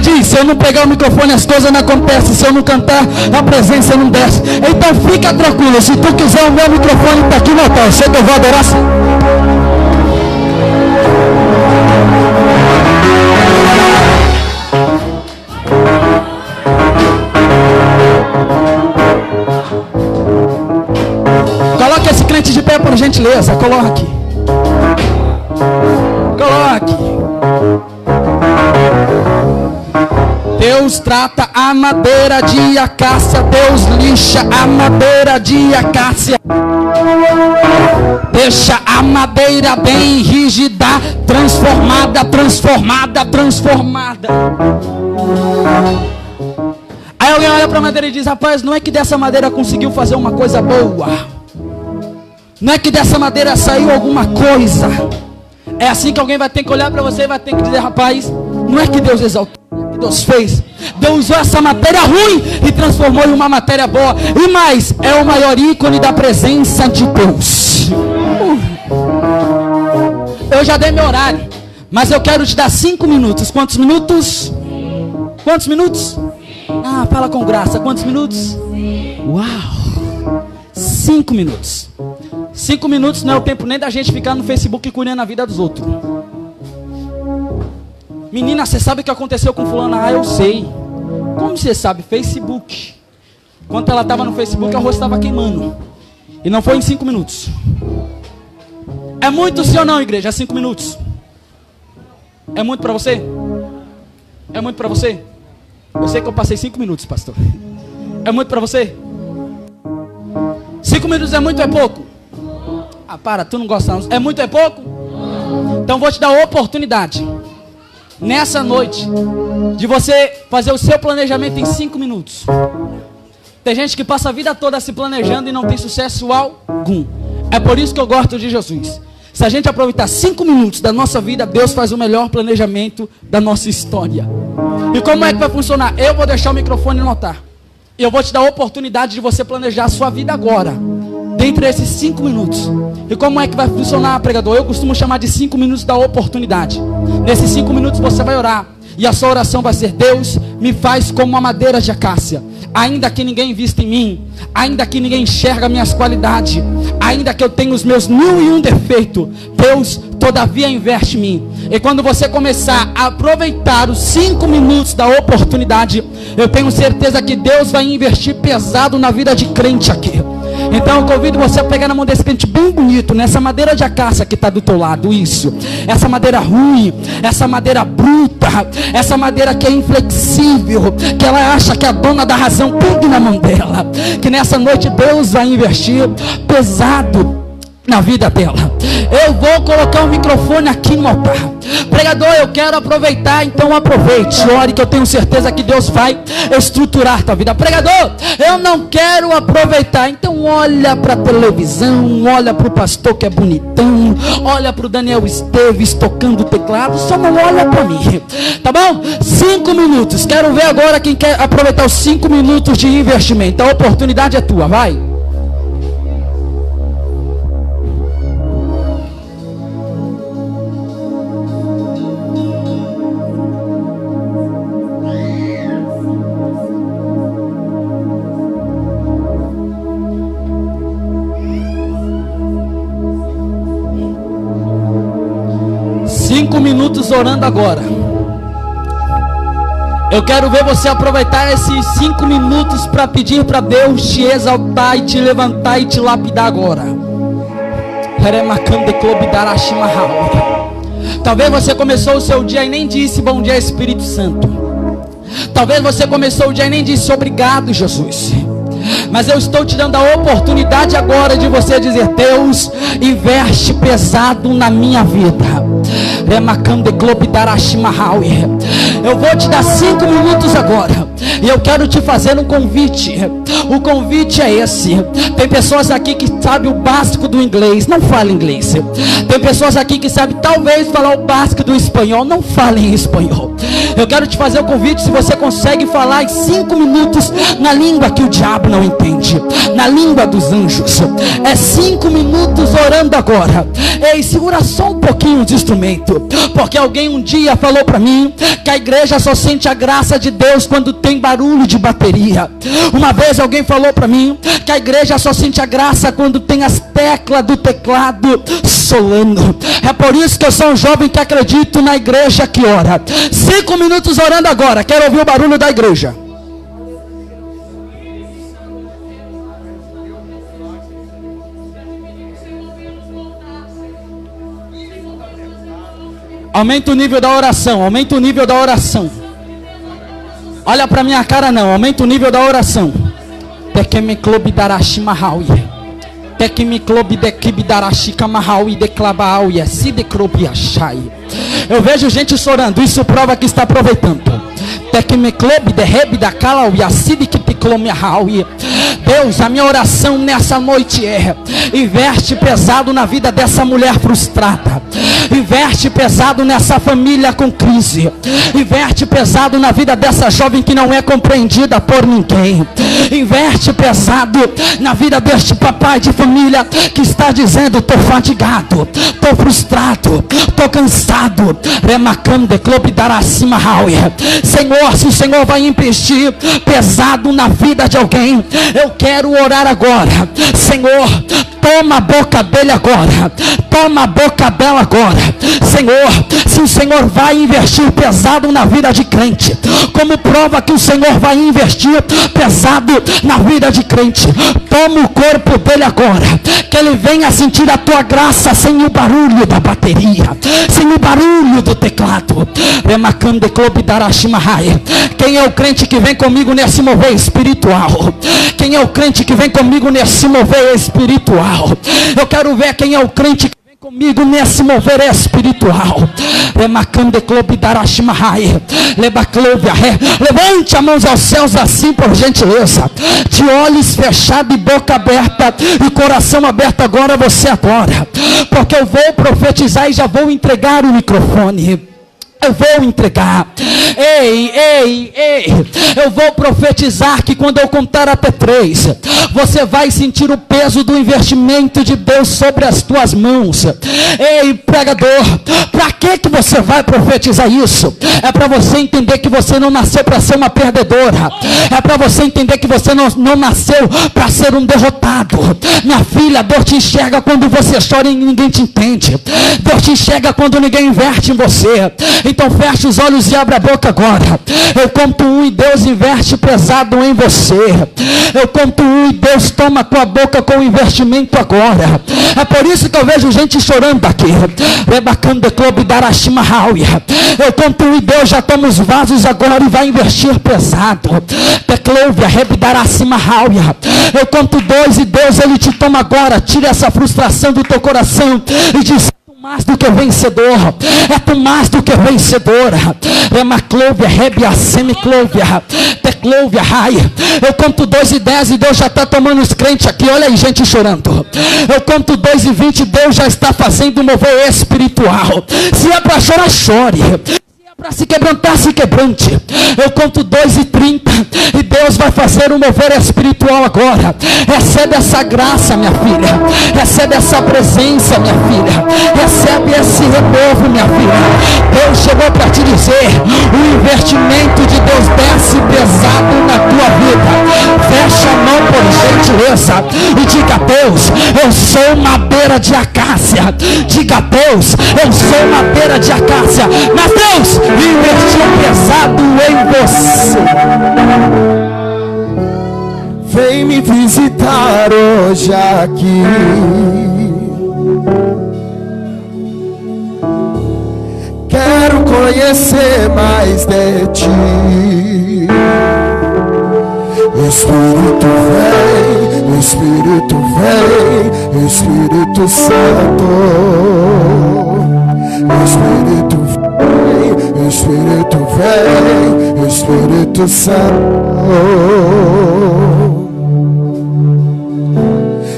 Diz: se eu não pegar o microfone, as coisas não acontecem. Se eu não cantar, a presença não desce. Então fica tranquilo, se tu quiser, o meu microfone está aqui no altar. Eu sei que eu vou adorar. Coloque esse crente de pé, por gentileza. Coloque. Deus trata a madeira de acácia, Deus lixa a madeira de acácia, deixa a madeira bem rígida, transformada. Aí alguém olha para a madeira e diz: rapaz, não é que dessa madeira conseguiu fazer uma coisa boa, não é que dessa madeira saiu alguma coisa. É assim que alguém vai ter que olhar para você e vai ter que dizer: rapaz, não é que Deus exaltou, que Deus fez. Deus usou essa matéria ruim e transformou em uma matéria boa. E mais, é o maior ícone da presença de Deus. Eu já dei meu horário, mas eu quero te dar 5 minutos. Quantos minutos? Quantos minutos? Ah, fala com graça. Quantos minutos? Uau! 5 minutos. 5 minutos não é o tempo nem da gente ficar no Facebook cuidando a vida dos outros. Menina, você sabe o que aconteceu com fulana? Ah, eu sei. Como você sabe? Facebook. Enquanto ela estava no Facebook, o rosto estava queimando. E não foi em 5 minutos. É muito sim ou não, igreja? É 5 minutos. É muito para você? É muito para você? Eu sei que eu passei 5 minutos, pastor. É muito para você? 5 minutos é muito ou é pouco? Ah, para, tu não gosta não. É muito ou é pouco? Então vou te dar a oportunidade, nessa noite, de você fazer o seu planejamento em 5 minutos. Tem gente que passa a vida toda se planejando e não tem sucesso algum. É por isso que eu gosto de Jesus. Se a gente aproveitar 5 minutos da nossa vida, Deus faz o melhor planejamento da nossa história. E como é que vai funcionar? Eu vou deixar o microfone no altar. E eu vou te dar a oportunidade de você planejar a sua vida agora, dentre esses 5 minutos. E como é que vai funcionar, pregador? Eu costumo chamar de 5 minutos da oportunidade. Nesses 5 minutos você vai orar. E a sua oração vai ser: Deus, me faz como uma madeira de acácia. Ainda que ninguém invista em mim, ainda que ninguém enxerga minhas qualidades, ainda que eu tenha os meus 1001 defeitos, Deus todavia investe em mim. E quando você começar a aproveitar os 5 minutos da oportunidade, eu tenho certeza que Deus vai investir pesado na vida de crente aqui. Então eu convido você a pegar na mão desse crente bem bonito, nessa madeira de acácia que está do teu lado, isso. Essa madeira ruim, essa madeira bruta, essa madeira que é inflexível, que ela acha que a dona da razão pegue na mão dela. Que nessa noite Deus vai investir pesado na vida dela. Eu vou colocar o microfone aqui no altar. Pregador, eu quero aproveitar, então aproveite. Ore, que eu tenho certeza que Deus vai estruturar tua vida. Pregador, eu não quero aproveitar, então olha para a televisão, olha para o pastor que é bonitão, olha para o Daniel Esteves tocando teclado, só não olha para mim, tá bom? 5 minutos, quero ver agora quem quer aproveitar os 5 minutos de investimento. A oportunidade é tua, vai. Minutos orando agora. Eu quero ver você aproveitar esses 5 minutos para pedir para Deus te exaltar e te levantar e te lapidar agora. Talvez você começou o seu dia e nem disse bom dia, Espírito Santo. Talvez você começou o dia e nem disse obrigado, Jesus. Mas eu estou te dando a oportunidade agora de você dizer: Deus, investe pesado na minha vida. Eu vou te dar 5 minutos agora, e eu quero te fazer um convite. O convite é esse. Tem pessoas aqui que sabem o básico do inglês, não fala inglês. Tem pessoas aqui que sabem talvez falar o básico do espanhol, não falem espanhol. Eu quero te fazer o convite, se você consegue falar em 5 minutos na língua que o diabo não entende, na língua dos anjos. É 5 minutos orando agora. Ei, segura só um pouquinho de instrumento, porque alguém um dia falou para mim que a igreja só sente a graça de Deus quando tem barulho de bateria. Uma vez alguém falou para mim que a igreja só sente a graça quando tem as teclas do teclado solano. É por isso que eu sou um jovem que acredito na igreja que ora. 5 minutos orando agora. Quero ouvir o barulho da igreja. Aumenta o nível da oração, aumenta o nível da oração. Olha pra minha cara não, aumenta o nível da oração. Tekeme clube darashi mahawi. Tekeme clube de kibdarashika mahawi de klabaui se de clube achai. Eu vejo gente chorando, isso prova que está aproveitando. Tekeme clube de rebi da kala e acide que piclome hawi. Deus, a minha oração nessa noite é: investe pesado na vida dessa mulher frustrada, investe pesado nessa família com crise, investe pesado na vida dessa jovem que não é compreendida por ninguém, investe pesado na vida deste papai de família que está dizendo: estou fadigado, estou frustrado, estou cansado. Senhor, se o Senhor vai investir pesado na vida de alguém, eu quero orar agora. Senhor, Toma a boca dele agora. Toma a boca dela agora. Senhor, se o Senhor vai investir pesado na vida de crente, como prova que o Senhor vai investir pesado na vida de crente, toma o corpo dele agora, que ele venha sentir a tua graça sem o barulho da bateria, sem o barulho do teclado. Quem é o crente que vem comigo nesse mover espiritual? Quem é o crente que vem comigo nesse mover espiritual? Eu quero ver quem é o crente que vem comigo nesse mover espiritual. Levante as mãos aos céus assim, por gentileza, de olhos fechados e boca aberta e coração aberto. Agora você adora, porque eu vou profetizar e já vou entregar o microfone. Eu vou entregar. Ei, eu vou profetizar que quando eu contar até 3, você vai sentir o peso do investimento de Deus sobre as tuas mãos. Ei, pregador, para que você vai profetizar isso? É para você entender que você não nasceu para ser uma perdedora. É para você entender que você não nasceu para ser um derrotado. Minha filha, Deus te enxerga quando você chora e ninguém te entende. Deus te enxerga quando ninguém investe em você. Então feche os olhos e abre a boca agora. Eu conto 1 e Deus investe pesado em você. Eu conto 1 e Deus toma a tua boca com o investimento agora. É por isso que eu vejo gente chorando aqui. Eu conto 1 e Deus já toma os vasos agora e vai investir pesado. Eu conto 2 e Deus ele te toma agora. Tira essa frustração do teu coração e diz: mais do que vencedor, é tu mais do que vencedora. É maclovia, rebia, semiclovia, teclovia, raia. Eu conto 2 e 10 e Deus já está tomando os crentes aqui. Olha aí, gente chorando. Eu conto 2 e 20 e Deus já está fazendo um mover espiritual. Se é para chorar, chore. Para se quebrantar, se quebrante. Eu conto 2 e 30 e Deus vai fazer um mover espiritual agora. Recebe essa graça, minha filha. Recebe essa presença, minha filha. Recebe esse renovo, minha filha. Deus chegou para te dizer: o investimento de Deus desce pesado na tua vida. Fecha a mão, por gentileza, e diga: Deus, eu sou madeira de acácia. Diga: Deus, eu sou madeira de acácia. Mas Deus investiu pesado em você. Vem me visitar hoje aqui. Quero conhecer mais de ti. Espírito vem, Espírito vem, Espírito Santo. Espírito vem, Espírito vem, Espírito Santo.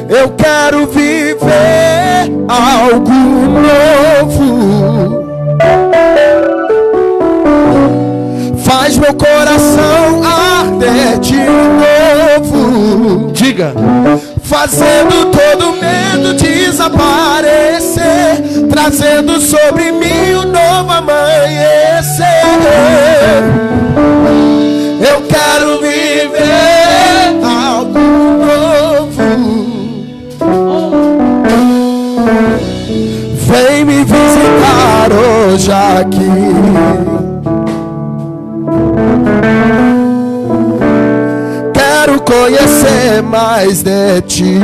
Eu quero viver algo novo. Faz meu coração arder de novo. Diga: fazendo todo medo desaparecer, trazendo sobre mim um novo amanhecer. Eu quero viver algo novo. Vem me visitar hoje aqui. Quero conhecer mais de ti.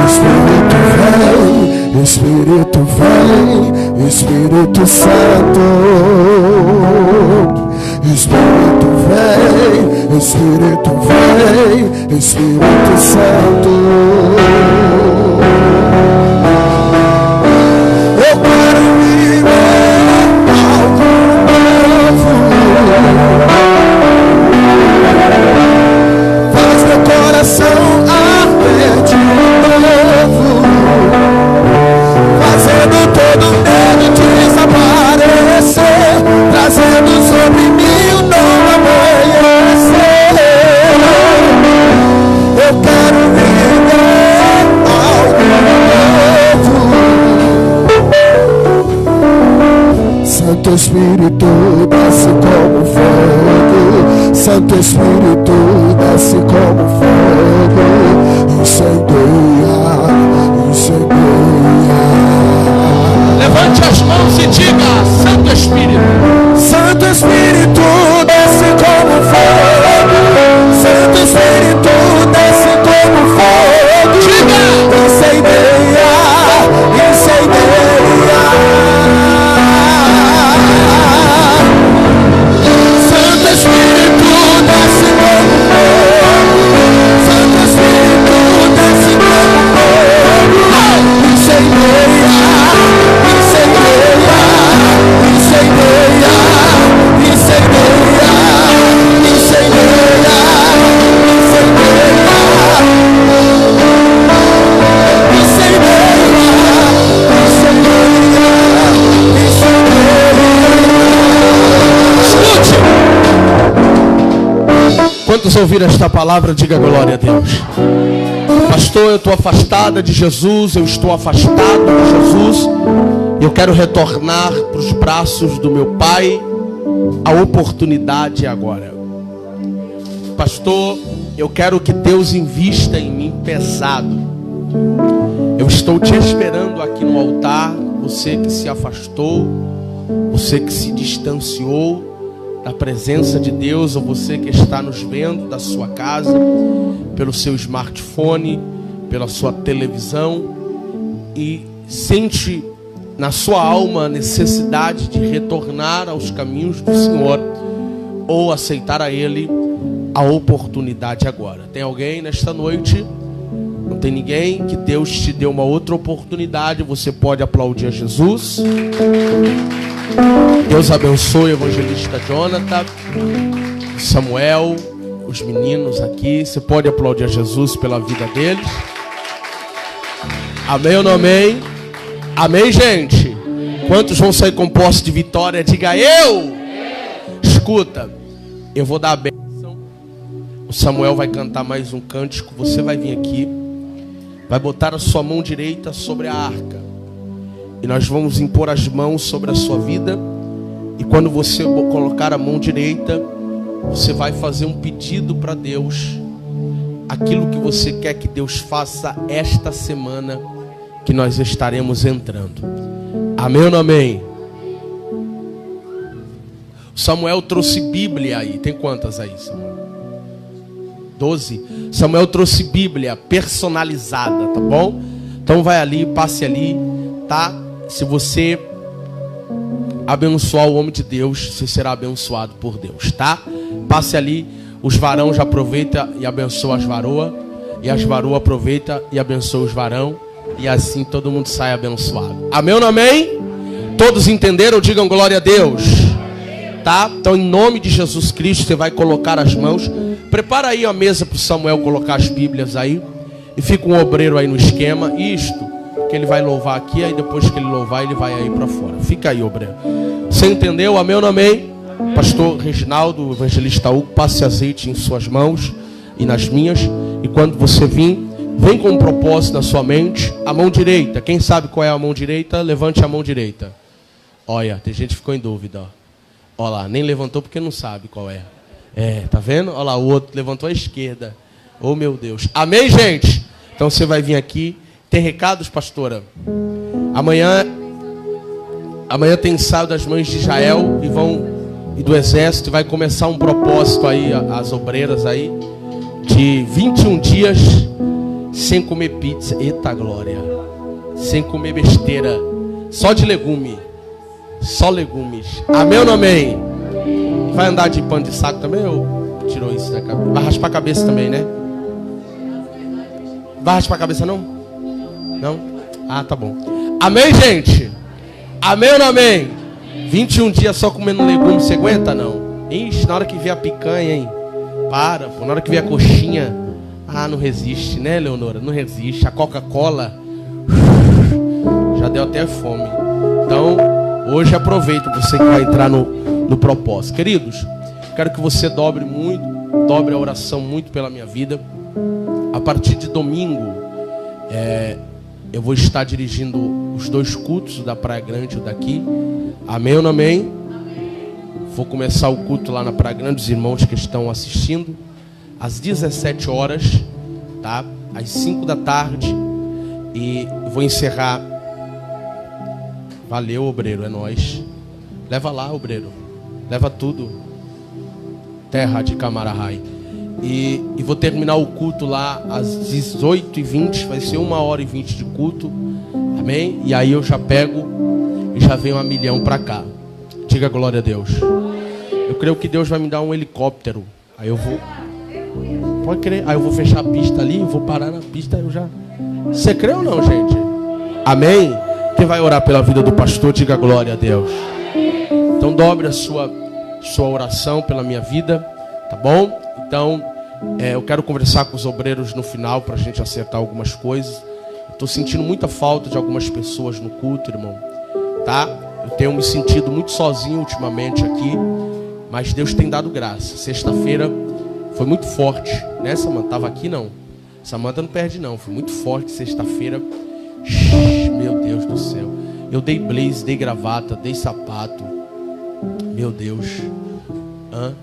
Espírito vem, Espírito vem, Espírito Santo. Espírito vem, Espírito vem, Espírito Santo. Eu quero viver algo novo. Faz meu coração arder de novo, fazendo todo medo desaparecer, trazendo sobre mim um novo amanhecer. Eu quero viver algo novo. Santo Espírito desce como fogo, Santo Espírito, desce como fogo, incendeia, incendeia. Levante as mãos e diga: Santo Espírito. Santo Espírito, desce como fogo. Santo Espírito, desce como fogo. Diga: incendeia, incendeia. Santo Espírito, desce como fogo. Santo Espírito, desce como fogo. Incendeia, incendeia, incendeia, incendeia, incendeia, escute. Quantos ouviram esta palavra, diga glória a Deus. Pastor, eu estou afastada de Jesus, eu estou afastado de Jesus. Eu quero retornar para os braços do meu Pai. A oportunidade é agora. Pastor, eu quero que Deus invista em mim pesado. Eu estou te esperando aqui no altar. Você que se afastou, você que se distanciou da presença de Deus, ou você que está nos vendo da sua casa, pelo seu smartphone, pela sua televisão, e sente na sua alma a necessidade de retornar aos caminhos do Senhor, ou aceitar a Ele, a oportunidade agora. Tem alguém nesta noite? Não tem ninguém? Que Deus te deu uma outra oportunidade. Você pode aplaudir a Jesus. Deus abençoe o evangelista Jonathan, Samuel, os meninos aqui. Você pode aplaudir a Jesus pela vida deles. Amém ou não amém? Amém, gente? Quantos vão sair com posse de vitória? Diga eu. Escuta, eu vou dar a bênção. O Samuel vai cantar mais um cântico. Você vai vir aqui, vai botar a sua mão direita sobre a arca, e nós vamos impor as mãos sobre a sua vida. E quando você colocar a mão direita, você vai fazer um pedido para Deus, aquilo que você quer que Deus faça esta semana que nós estaremos entrando. Amém ou não amém? Samuel trouxe Bíblia aí. Tem quantas aí, Samuel? 12. Samuel trouxe Bíblia personalizada, tá bom? Então vai ali, passe ali, tá? Se você abençoar o homem de Deus, você será abençoado por Deus, tá? Passe ali, os varão já aproveita e abençoa as varoas, e as varoas aproveita e abençoa os varão, e assim todo mundo sai abençoado. Amém ou não amém? Todos entenderam? Digam glória a Deus. Tá? Então em nome de Jesus Cristo você vai colocar as mãos. Prepara aí a mesa para o Samuel colocar as Bíblias aí. E fica um obreiro aí no esquema. Isto, que ele vai louvar aqui. Aí depois que ele louvar, ele vai aí para fora. Fica aí, obreiro. Você entendeu? Amém ou não amém? Pastor Reginaldo, evangelista Hugo, passe azeite em suas mãos e nas minhas. E quando você vir, vem com um propósito na sua mente. A mão direita, quem sabe qual é a mão direita? Levante a mão direita. Olha, tem gente que ficou em dúvida, ó. Olha lá, nem levantou porque não sabe qual é. É, tá vendo? Olha lá, o outro levantou a esquerda. Oh, meu Deus. Amém, gente? Então você vai vir aqui. Tem recados, pastora? Amanhã tem ensaio das mães de Israel e do exército. Vai começar um propósito aí, as obreiras aí, de 21 dias sem comer pizza. Eita glória. Sem comer besteira. Só de legume. Só legumes. Amém ou não amém? Vai andar de pano de saco também ou tirou isso da cabeça? Vai raspar a cabeça também, né? Vai raspar a cabeça não? Não? Ah, tá bom. Amém, gente? Amém ou não amém? 21 dias só comendo legumes, você aguenta não? Ixi, na hora que vier a picanha, hein? Para, pô, na hora que vier a coxinha. Ah, não resiste, né, Leonora? Não resiste. A Coca-Cola já deu até fome. Então, hoje aproveita você que vai entrar no propósito. Queridos, quero que você dobre a oração muito pela minha vida. A partir de domingo, eu vou estar dirigindo os 2 cultos da Praia Grande e o daqui. Amém ou não amém? Vou começar o culto lá na Praia Grande, os irmãos que estão assistindo, às 17 horas, tá? Às 5 da tarde. E vou encerrar. Valeu, obreiro, é nóis. Leva lá, obreiro. Leva tudo. Terra de Camararai. E vou terminar o culto lá às 18h20. Vai ser 1h20 de culto. Amém? E aí eu já pego e já venho a milhão pra cá. Diga glória a Deus. Eu creio que Deus vai me dar um helicóptero. Aí eu vou. Pode crer. Aí eu vou fechar a pista ali. Vou parar na pista. Eu já. Você crê ou não, gente? Amém? Quem vai orar pela vida do pastor, diga glória a Deus. Então dobre a sua oração pela minha vida. Tá bom? Então, eu quero conversar com os obreiros no final para a gente acertar algumas coisas. Estou sentindo muita falta de algumas pessoas no culto, irmão. Tá? Eu tenho me sentido muito sozinho ultimamente aqui. Mas Deus tem dado graça. Sexta-feira foi muito forte, né, Samanta? Tava aqui não. Samanta não perde não. Foi muito forte sexta-feira. Meu Deus do céu. Eu dei blaze, dei gravata, dei sapato. Meu Deus. Hã?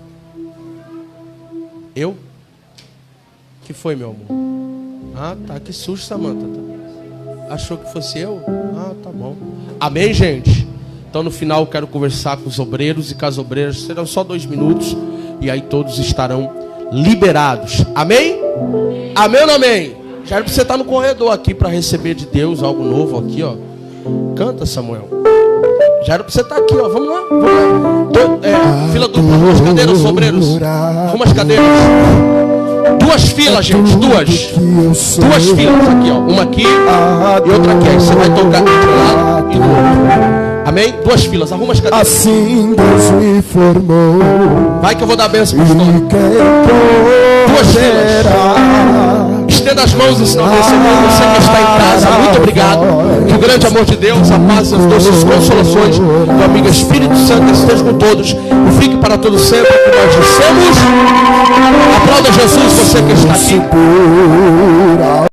Eu? Que foi, meu amor? Ah, tá. Que susto, Samanta. Achou que fosse eu? Ah, tá bom. Amém, gente? Então no final eu quero conversar com os obreiros e com as obreiras. Serão só 2 minutos. E aí todos estarão liberados. Amém? Amém ou não amém? Já era pra você estar no corredor aqui para receber de Deus algo novo aqui, ó. Canta, Samuel. Já era pra você estar aqui, ó. Vamos lá, vamos lá. Fila dupla, arruma as cadeiras, obreiros. Arruma as cadeiras. 2 filas, gente, 2 filas aqui, ó. Uma aqui e outra aqui. Aí você vai tocar de um lado e do outro. Amém? 2 filas, arruma as cadeiras. Assim Deus me formou. Vai que eu vou dar a benção, pastor. 2 filas. Estenda as mãos no sinal de receber. Você que está em casa, muito obrigado. Que o grande amor de Deus, a paz e as doces consolações do amigo Espírito Santo esteja com todos e fique para todo sempre que nós dissemos. Aplauda Jesus, você que está aqui.